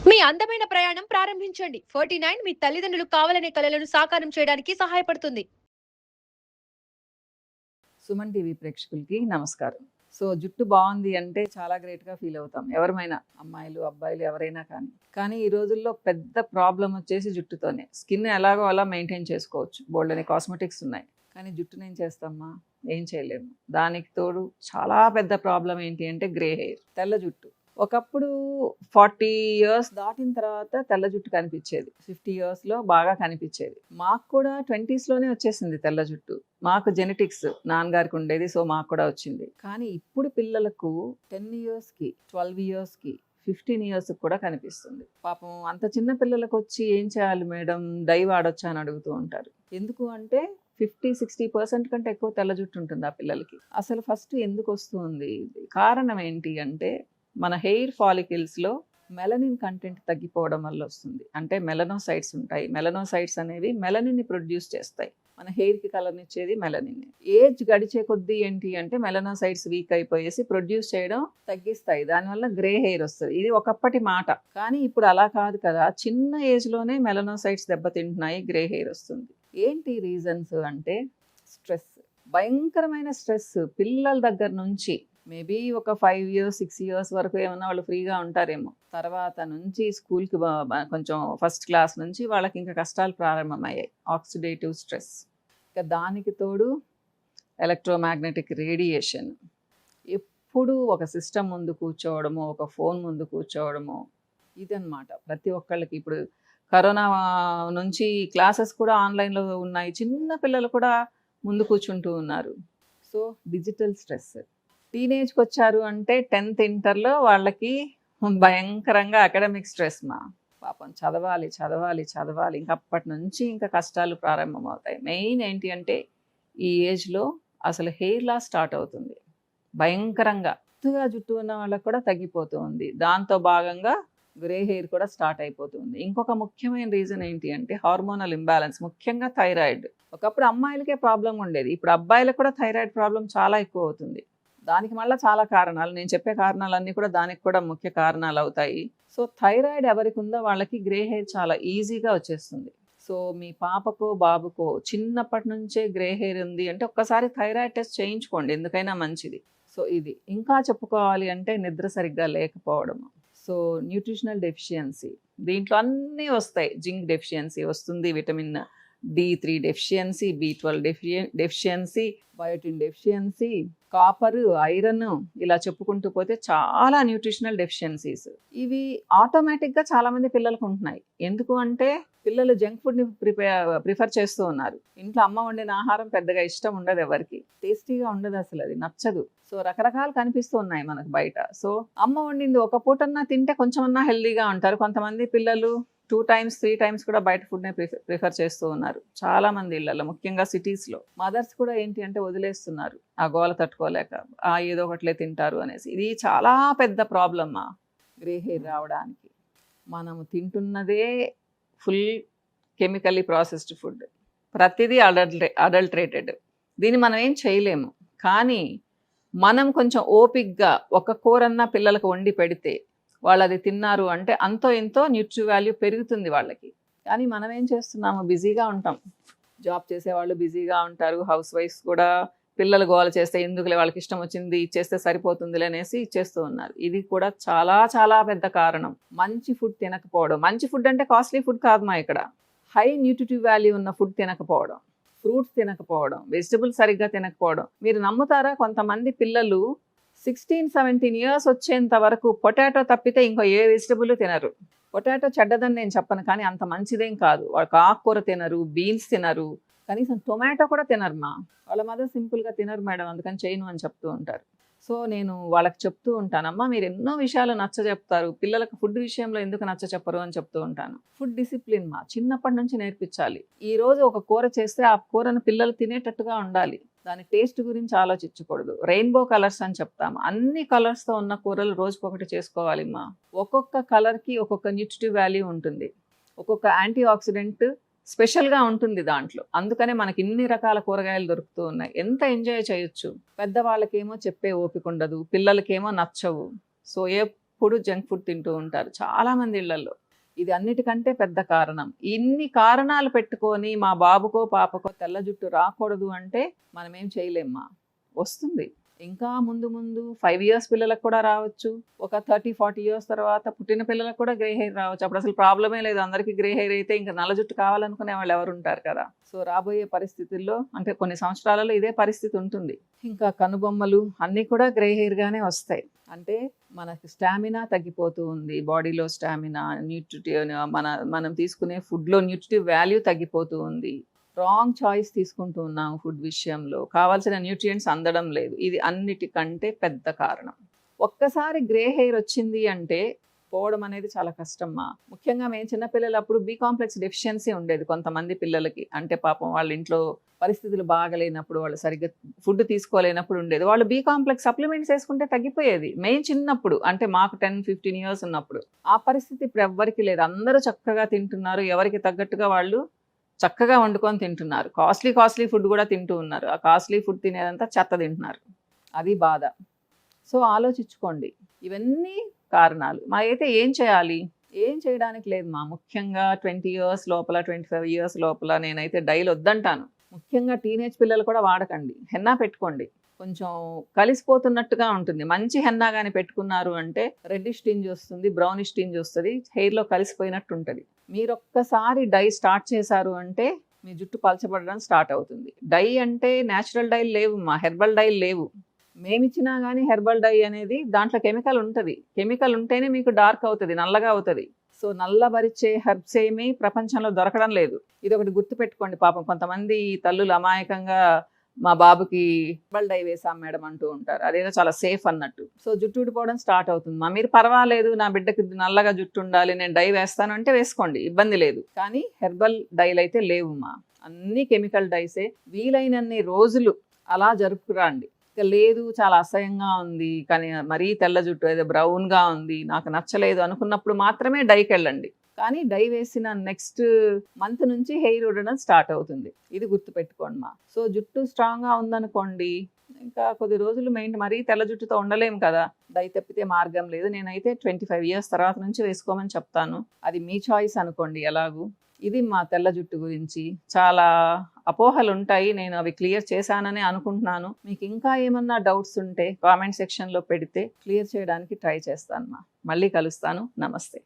మీ అందమైన ప్రయాణం ప్రారంభించండి. 49 మీ తల్లిదండ్రులు కావాలనే కలలను సాకారం చేయడానికి సహాయపడుతుంది. సుమన్ టీవీ ప్రేక్షకులకి నమస్కారం. సో జుట్టు బాగుంది అంటే చాలా గ్రేట్గా ఫీల్ అవుతాం, ఎవరమైనా, అమ్మాయిలు అబ్బాయిలు ఎవరైనా కానీ ఈ రోజుల్లో పెద్ద ప్రాబ్లం వచ్చేసి జుట్టుతోనే. స్కిన్ ఎలాగో అలా మెయింటైన్ చేసుకోవచ్చు, బోల్డని కాస్మెటిక్స్ ఉన్నాయి, కానీ జుట్టును ఏం చేస్తామా? ఏం చేయలేము. దానికి తోడు చాలా పెద్ద ప్రాబ్లం ఏంటి అంటే గ్రే హెయిర్, తెల్ల జుట్టు. ఒకప్పుడు 40 years దాటిన తర్వాత తెల్ల జుట్టు కనిపించేది, 50 yearsలో బాగా కనిపించేది. మాకు కూడా 20sలోనే వచ్చేసింది తెల్ల జుట్టు. మాకు జెనెటిక్స్ నాన్నగారికి ఉండేది, సో మాకు కూడా వచ్చింది. కానీ ఇప్పుడు పిల్లలకు 10 yearsకి 12 yearsకి 15 yearsకి కూడా కనిపిస్తుంది. పాపం అంత చిన్న పిల్లలకు వచ్చి ఏం చేయాలి మేడం, డై వాడొచ్చా అని అడుగుతూ ఉంటారు. ఎందుకు అంటే 50-60% కంటే ఎక్కువ తెల్ల జుట్టు ఉంటుంది ఆ పిల్లలకి. అసలు ఫస్ట్ ఎందుకు వస్తుంది? కారణం ఏంటి అంటే మన హెయిర్ ఫాలికల్స్లో మెలనిన్ కంటెంట్ తగ్గిపోవడం వల్ల వస్తుంది. అంటే మెలనోసైట్స్ ఉంటాయి. మెలనోసైట్స్ అనేవి మెలనిన్ని ప్రొడ్యూస్ చేస్తాయి. మన హెయిర్కి కలర్నిచ్చేది మెలనిన్. ఏజ్ గడిచే కొద్దీ ఏంటి అంటే మెలనోసైట్స్ వీక్ అయిపోయేసి ప్రొడ్యూస్ చేయడం తగ్గిస్తాయి. దానివల్ల గ్రే హెయిర్ వస్తుంది. ఇది ఒకప్పటి మాట, కానీ ఇప్పుడు అలా కాదు కదా. చిన్న ఏజ్లోనే మెలనోసైట్స్ దెబ్బతింటున్నాయి, గ్రే హెయిర్ వస్తుంది. ఏంటి రీజన్స్ అంటే స్ట్రెస్, భయంకరమైన స్ట్రెస్. పిల్లల దగ్గర నుంచి మేబీ ఒక 5 years 6 years వరకు ఏమన్నా వాళ్ళు ఫ్రీగా ఉంటారేమో, తర్వాత నుంచి స్కూల్కి కొంచెం ఫస్ట్ క్లాస్ నుంచి వాళ్ళకి ఇంకా కష్టాలు ప్రారంభమయ్యాయి. ఆక్సిడేటివ్ స్ట్రెస్, ఇంకా దానికి తోడు ఎలక్ట్రోమాగ్నెటిక్ రేడియేషన్. ఎప్పుడు ఒక సిస్టమ్ ముందు కూర్చోవడము, ఒక ఫోన్ ముందు కూర్చోవడము, ఇదన్నమాట ప్రతి ఒక్కళ్ళకి. ఇప్పుడు కరోనా నుంచి క్లాసెస్ కూడా ఆన్లైన్లో ఉన్నాయి, చిన్న పిల్లలు కూడా ముందు కూర్చుంటూ ఉన్నారు. So digital stress. టీనేజ్కి వచ్చారు అంటే 10th ఇంటర్లో వాళ్ళకి భయంకరంగా అకాడమిక్ స్ట్రెస్. పాపం చదవాలి చదవాలి చదవాలి, ఇంకా అప్పటి నుంచి ఇంకా కష్టాలు ప్రారంభమవుతాయి. మెయిన్ ఏంటి అంటే ఈ ఏజ్లో అసలు హెయిర్ లాస్ స్టార్ట్ అవుతుంది భయంకరంగా. ఎత్తుగా జుట్టు ఉన్న వాళ్ళకి కూడా తగ్గిపోతూ ఉంది. దాంతో భాగంగా గ్రే హెయిర్ కూడా స్టార్ట్ అయిపోతుంది. ఇంకొక ముఖ్యమైన రీజన్ ఏంటి అంటే హార్మోనల్ ఇంబ్యాలెన్స్, ముఖ్యంగా థైరాయిడ్. ఒకప్పుడు అమ్మాయిలకే ప్రాబ్లం ఉండేది, ఇప్పుడు అబ్బాయిలకు కూడా థైరాయిడ్ ప్రాబ్లం చాలా ఎక్కువ అవుతుంది. దానికి మళ్ళీ చాలా కారణాలు, నేను చెప్పే కారణాలన్నీ కూడా దానికి కూడా ముఖ్య కారణాలు అవుతాయి. సో థైరాయిడ్ ఎవరికి ఉందో వాళ్ళకి గ్రే హెయిర్ చాలా ఈజీగా వచ్చేస్తుంది. సో మీ పాపకో బాబుకో చిన్నప్పటి నుంచే గ్రే హెయిర్ ఉంది అంటే ఒక్కసారి థైరాయిడ్ టెస్ట్ చేయించుకోండి, ఎందుకైనా మంచిది. సో ఇది ఇంకా చెప్పుకోవాలి అంటే నిద్ర సరిగ్గా లేకపోవడం, సో న్యూట్రిషనల్ డెఫిషియన్సీ, దీంట్లో అన్నీ వస్తాయి. జింక్ డెఫిషియన్సీ వస్తుంది, vitamin D3 deficiency, B12 deficiency, biotin deficiency, copper, iron, ఇలా చెప్పుకుంటూ పోతే చాలా న్యూట్రిషనల్ డెఫిషియన్సీస్. ఇవి ఆటోమేటిక్గా చాలామంది పిల్లలకు ఉంటున్నాయి. ఎందుకు అంటే పిల్లలు జంక్ ఫుడ్ని ప్రిఫర్ చేస్తూ ఉన్నారు. ఇంట్లో అమ్మ వండిన ఆహారం పెద్దగా ఇష్టం ఉండదు ఎవరికి, టేస్టీగా ఉండదు, అసలు అది నచ్చదు. సో రకరకాలు కనిపిస్తూ ఉన్నాయి మనకు బయట. సో అమ్మ వండింది ఒక పూటన్నా తింటే కొంచెమన్నా హెల్దీగా ఉంటారు. కొంతమంది పిల్లలు 2 times 3 times కూడా బయట ఫుడ్నే ప్రిఫర్ చేస్తూ ఉన్నారు చాలా మంది ఇళ్లలో, ముఖ్యంగా సిటీస్లో. మదర్స్ కూడా ఏంటి అంటే వదిలేస్తున్నారు, ఆ గోల తట్టుకోలేక ఏదో ఒకట్లే తింటారు అనేసి. ఇది చాలా పెద్ద ప్రాబ్లమ్మా గ్రే హెయిర్ రావడానికి. మనము తింటున్నదే ఫుల్ కెమికల్లీ ప్రాసెస్డ్ ఫుడ్, ప్రతిదీ అడల్ట్రేటెడ్. దీన్ని మనం ఏం చేయలేము. కానీ మనం కొంచెం ఓపిక్గా ఒక కూరన్నా పిల్లలకు వండి పెడితే వాళ్ళు అది తిన్నారు అంటే అంతో ఎంతో న్యూట్రి వాల్యూ పెరుగుతుంది వాళ్ళకి. కానీ మనం ఏం చేస్తున్నాము, బిజీగా ఉంటాం. జాబ్ చేసేవాళ్ళు బిజీగా ఉంటారు, హౌస్ వైఫ్స్ కూడా పిల్లలు గోల చేస్తే ఎందుకులే వాళ్ళకి ఇష్టం వచ్చింది ఇచ్చేస్తే సరిపోతుందిలే అనేసి ఇచ్చేస్తూ ఉన్నారు. ఇది కూడా చాలా చాలా పెద్ద కారణం. మంచి ఫుడ్ తినకపోవడం. మంచి ఫుడ్ అంటే కాస్ట్లీ ఫుడ్ కాదు ఇక్కడ, హై న్యూట్రిటివ్ వాల్యూ ఉన్న ఫుడ్ తినకపోవడం, ఫ్రూట్స్ తినకపోవడం, వెజిటబుల్స్ సరిగ్గా తినకపోవడం. మీరు నమ్ముతారా, కొంతమంది పిల్లలు 16-17 years వచ్చేంత వరకు పొటాటో తప్పితే ఇంకో ఏ వెజిటబుల్ తినరు. పొటాటో చెడ్డదని నేను చెప్పను, కానీ అంత మంచిదేం కాదు. వాళ్ళకి ఆకుకూర తినరు, బీన్స్ తినరు, కనీసం టొమాటో కూడా తినరు. వాళ్ళ మదర్ సింపుల్గా తినరు మేడం, అందుకని చేయను అని చెప్తూ ఉంటారు. సో నేను వాళ్ళకి చెప్తూ ఉంటానమ్మా, మీరు ఎన్నో విషయాలు నచ్చ చెప్తారు, పిల్లలకు ఫుడ్ విషయంలో ఎందుకు నచ్చ చెప్పరు అని చెప్తూ ఉంటాను. ఫుడ్ డిసిప్లిన్ చిన్నప్పటి నుంచి నేర్పించాలి. ఈరోజు ఒక కూర చేస్తే ఆ కూరను పిల్లలు తినేటట్టుగా ఉండాలి, దాని టేస్ట్ గురించి ఆలోచించకూడదు. రెయిన్బో కలర్స్ అని చెప్తాము, అన్ని కలర్స్తో ఉన్న కూరలు రోజుకొకటి చేసుకోవాలి. ఒక్కొక్క కలర్కి ఒక్కొక్క న్యూట్రిటివ్ వాల్యూ ఉంటుంది, ఒక్కొక్క యాంటీ ఆక్సిడెంట్ స్పెషల్గా ఉంటుంది దాంట్లో. అందుకనే మనకి ఇన్ని రకాల కూరగాయలు దొరుకుతూ ఉన్నాయి, ఎంత ఎంజాయ్ చేయొచ్చు. పెద్దవాళ్ళకేమో చెప్పే ఓపిక ఉండదు, పిల్లలకేమో నచ్చవు. సో ఎప్పుడు జంక్ ఫుడ్ తింటూ ఉంటారు చాలా మంది ఇళ్లలో. ఇది అన్నిటికంటే పెద్ద కారణం. ఇన్ని కారణాలు పెట్టుకొని మా బాబుకో పాపకో తెల్ల జుట్టు రాకూడదు అంటే మనం ఏం చేయలేమ్మా. వస్తుంది. ఇంకా ముందు ముందు 5 ఇయర్స్ పిల్లలకు కూడా రావచ్చు. ఒక 30-40 ఇయర్స్ తర్వాత పుట్టిన పిల్లలకు కూడా గ్రే హెయిర్ రావచ్చు. అప్పుడు అసలు ప్రాబ్లమే లేదు. అందరికీ గ్రే హెయిర్ అయితే ఇంకా నల్ల జుట్టు కావాలనుకునే వాళ్ళు ఎవరు ఉంటారు కదా. సో రాబోయే పరిస్థితుల్లో అంటే కొన్ని సంవత్సరాలలో ఇదే పరిస్థితి ఉంటుంది. ఇంకా కనుబొమ్మలు అన్నీ కూడా గ్రే హెయిర్గానే వస్తాయి. అంటే మనకి స్టామినా తగ్గిపోతూ ఉంది. బాడీలో స్టామినా, మనం తీసుకునే ఫుడ్లో న్యూట్రిటివ్ వాల్యూ తగ్గిపోతూ ఉంది. రాంగ్ చాయిస్ తీసుకుంటూ ఉన్నాం ఫుడ్ విషయంలో. కావాల్సిన న్యూట్రియంట్స్ అందడం లేదు. ఇది అన్నిటికంటే పెద్ద కారణం. ఒక్కసారి గ్రే హెయిర్ వచ్చింది అంటే పోవడం అనేది చాలా కష్టమ్మా. ముఖ్యంగా మేము చిన్నపిల్లలప్పుడు బి కాంప్లెక్స్ డెఫిషియన్సీ ఉండేది కొంతమంది పిల్లలకి. అంటే పాపం వాళ్ళ ఇంట్లో పరిస్థితులు బాగలేనప్పుడు, వాళ్ళు సరిగ్గా ఫుడ్ తీసుకోలేనప్పుడు ఉండేది. వాళ్ళు బి కాంప్లెక్స్ సప్లిమెంట్స్ వేసుకుంటే తగ్గిపోయేది. మేము చిన్నప్పుడు అంటే మాకు 10-15 ఇయర్స్ ఉన్నప్పుడు. ఆ పరిస్థితి ఇప్పుడు ఎవ్వరికి లేదు. అందరూ చక్కగా తింటున్నారు. ఎవరికి తగ్గట్టుగా వాళ్ళు చక్కగా వండుకొని తింటున్నారు. కాస్ట్లీ ఫుడ్ కూడా తింటూ ఉన్నారు. ఆ కాస్ట్లీ ఫుడ్ తినేదంతా చెత్త తింటున్నారు. అది బాధ. సో ఆలోచించుకోండి. ఇవన్నీ కారణాలు. అయితే ఏం చేయాలి? ఏం చేయడానికి లేదు మా. ముఖ్యంగా 20 ఇయర్స్ లోపల, 25 ఇయర్స్ లోపల నేనైతే డైలు వద్దంటాను. ముఖ్యంగా టీనేజ్ పిల్లలు కూడా వాడకండి. హెన్నా పెట్టుకోండి. కొంచెం కలిసిపోతున్నట్టుగా ఉంటుంది. మంచి హెన్నా కానీ పెట్టుకున్నారు అంటే రెడ్డిష్ టింజ్ వస్తుంది, బ్రౌనిష్ టింజ్ వస్తుంది, హెయిర్లో కలిసిపోయినట్టు ఉంటుంది. మీరు ఒక్కసారి డై స్టార్ట్ చేశారు అంటే మీ జుట్టు పలచబడడం స్టార్ట్ అవుతుంది. డై అంటే న్యాచురల్ డైలు లేవు మా, హెర్బల్ డైలు లేవు. మేమిచ్చినా కానీ హెర్బల్ డై అనేది దాంట్లో కెమికల్ ఉంటుంది. కెమికల్ ఉంటేనే మీకు డార్క్ అవుతుంది, నల్లగా అవుతుంది. సో నల్లబరిచే హెర్బ్స్ ఏమీ ప్రపంచంలో దొరకడం లేదు. ఇది ఒకటి గుర్తుపెట్టుకోండి. పాపం కొంతమంది తల్లులు అమాయకంగా మా బాబుకి హెర్బల్ డై వేసాం మేడం అంటూ ఉంటారు. అదేదో చాలా సేఫ్ అన్నట్టు. సో జుట్టు ఊడిపోవడం స్టార్ట్ అవుతుంది. మా మీరు పర్వాలేదు, నా బిడ్డకి నల్లగా జుట్టు ఉండాలి, నేను డై వేస్తాను అంటే వేసుకోండి, ఇబ్బంది లేదు. కానీ హెర్బల్ డైలు అయితే లేవు మా. అన్ని కెమికల్ డైసే. వీలైనన్ని రోజులు అలా జరుపుకురండి. ఇక లేదు చాలా అసహ్యంగా ఉంది, కానీ మరీ తెల్ల జుట్టు ఏదో బ్రౌన్గా ఉంది, నాకు నచ్చలేదు అనుకున్నప్పుడు మాత్రమే డైకి వెళ్ళండి. కానీ డై వేసిన నెక్స్ట్ మంత్ నుంచి హెయిర్ ఊడడం స్టార్ట్ అవుతుంది. ఇది గుర్తుపెట్టుకోండి మా. సో జుట్టు స్ట్రాంగ్గా ఉందనుకోండి, ఇంకా కొద్ది రోజులు మరీ తెల్ల జుట్టుతో ఉండలేము కదా. డై తప్పితే మార్గం లేదు. నేనైతే 25 ఇయర్స్ తర్వాత నుంచి వేసుకోమని చెప్తాను. అది మీ చాయిస్ అనుకోండి ఎలాగూ. ఇది మా తెల్ల జుట్టు గురించి. చాలా అపోహలు ఉంటాయి, నేను అవి క్లియర్ చేశానని అనుకుంటున్నాను. మీకు ఇంకా ఏమన్నా డౌట్స్ ఉంటే కామెంట్ సెక్షన్లో పెడితే క్లియర్ చేయడానికి ట్రై చేస్తాను మా. మళ్ళీ కలుస్తాను. నమస్తే.